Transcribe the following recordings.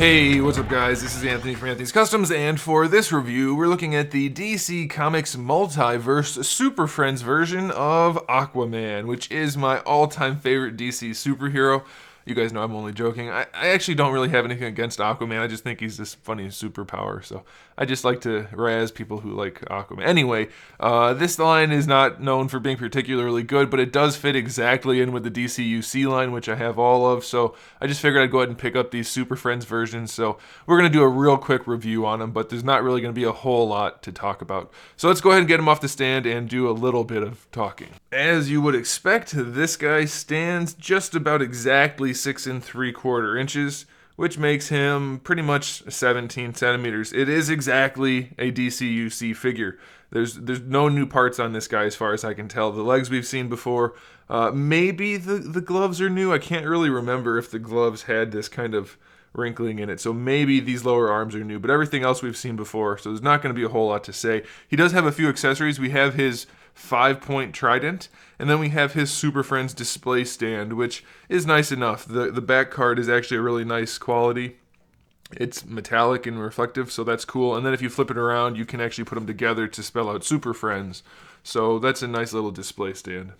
Hey, what's up guys? This is Anthony from AnthonysCustoms, and for this review, we're looking at the DC Comics Multiverse Super Friends version of Aquaman, which is my all-time favorite DC superhero. You guys know I'm only joking. I actually don't really have anything against Aquaman. I just think he's this funny superpower, so I just like to razz people who like Aquaman. Anyway, this line is not known for being particularly good, but it does fit exactly in with the DCUC line, which I have all of, so I just figured I'd go ahead and pick up these Super Friends versions. So we're going to do a real quick review on them, but there's not really going to be a whole lot to talk about. So let's go ahead and get them off the stand and do a little bit of talking. As you would expect, this guy stands just about exactly 6 3/4 inches, which makes him pretty much 17 centimeters. It is exactly a DCUC figure. There's no new parts on this guy as far as I can tell. The legs we've seen before. Maybe the gloves are new. I can't really remember if the gloves had this kind of wrinkling in it, so maybe these lower arms are new, but everything else we've seen before, so there's not going to be a whole lot to say. He does have a few accessories. We have his 5-point trident, and then we have his Super Friends display stand, which is nice enough. The back card is actually a really nice quality. It's metallic and reflective, so that's cool. And then if you flip it around, you can actually put them together to spell out Super Friends. So that's a nice little display stand.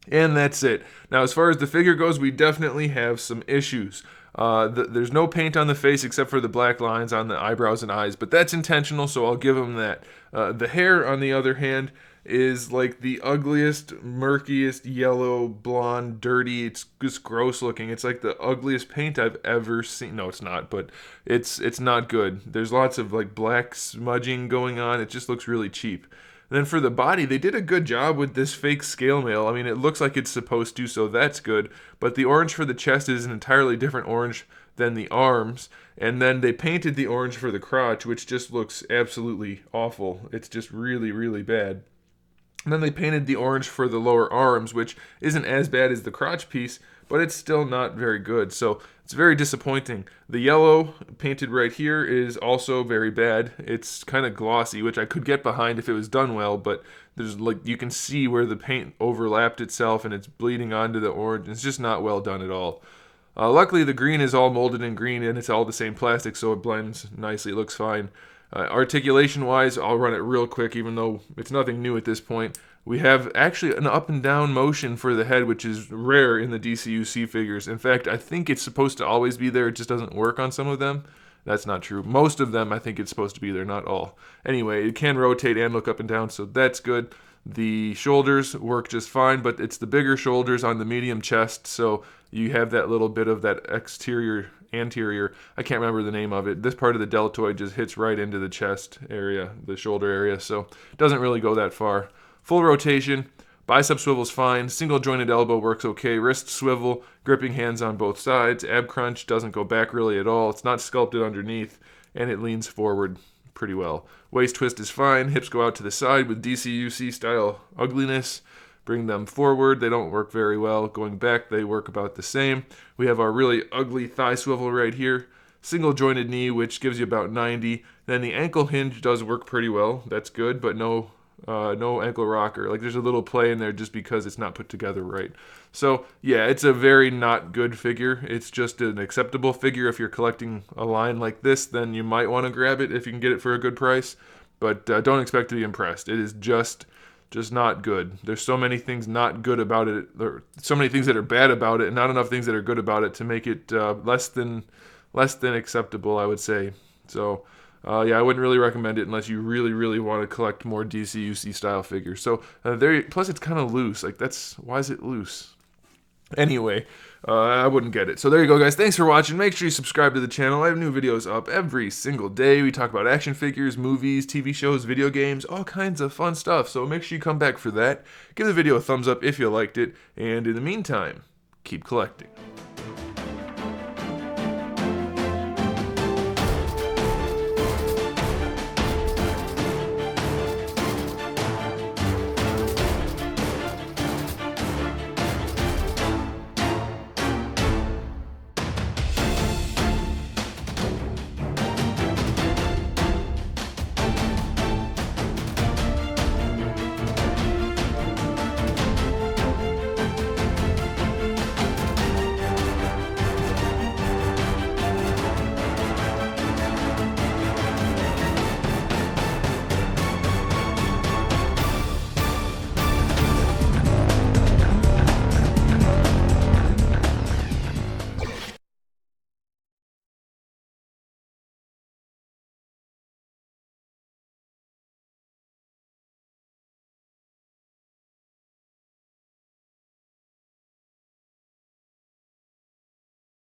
And that's it. Now, as far as the figure goes, we definitely have some issues. There's no paint on the face except for the black lines on the eyebrows and eyes, but that's intentional, so I'll give him that. The hair, on the other hand, is like the ugliest, murkiest, yellow, blonde, dirty. It's just gross looking. It's like the ugliest paint I've ever seen. No, it's not, but it's not good. There's lots of like black smudging going on. It just looks really cheap. And then for the body, they did a good job with this fake scale mail. I mean, it looks like it's supposed to, so that's good. But the orange for the chest is an entirely different orange than the arms. And then they painted the orange for the crotch, which just looks absolutely awful. It's just really, really bad. And then they painted the orange for the lower arms, which isn't as bad as the crotch piece, but it's still not very good. So it's very disappointing. The yellow painted right here is also very bad. It's kind of glossy, which I could get behind if it was done well, but there's like you can see where the paint overlapped itself and it's bleeding onto the orange. It's just not well done at all. Luckily, the green is all molded in green and it's all the same plastic, so it blends nicely. It looks fine. Articulation-wise, I'll run it real quick, even though it's nothing new at this point. We have actually an up and down motion for the head, which is rare in the DCUC figures. In fact, I think it's supposed to always be there. It just doesn't work on some of them. That's not true. Most of them, I think it's supposed to be there, not all. Anyway, it can rotate and look up and down, so that's good. The shoulders work just fine, but it's the bigger shoulders on the medium chest, so you have that little bit of that anterior, I can't remember the name of it. This part of the deltoid just hits right into the chest area, the shoulder area, so it doesn't really go that far. Full rotation, bicep swivel's fine, single jointed elbow works okay, wrist swivel, gripping hands on both sides, ab crunch doesn't go back really at all, it's not sculpted underneath, and it leans forward pretty well. Waist twist is fine, hips go out to the side with DCUC style ugliness. Bring them forward, they don't work very well. Going back, they work about the same. We have our really ugly thigh swivel right here. Single jointed knee, which gives you about 90. Then the ankle hinge does work pretty well. That's good, but no ankle rocker. Like there's a little play in there just because it's not put together right. So yeah, it's a very not good figure. It's just an acceptable figure. If you're collecting a line like this, then you might want to grab it if you can get it for a good price. But don't expect to be impressed. It is just not good. There's so many things not good about it. There are so many things that are bad about it, and not enough things that are good about it to make it less than acceptable, I would say. So yeah, I wouldn't really recommend it unless you really, really want to collect more DCUC style figures. So plus it's kind of loose. Like why is it loose? Anyway, I wouldn't get it. So there you go, guys. Thanks for watching. Make sure you subscribe to the channel. I have new videos up every single day. We talk about action figures, movies, TV shows, video games, all kinds of fun stuff. So make sure you come back for that. Give the video a thumbs up if you liked it. And in the meantime, keep collecting.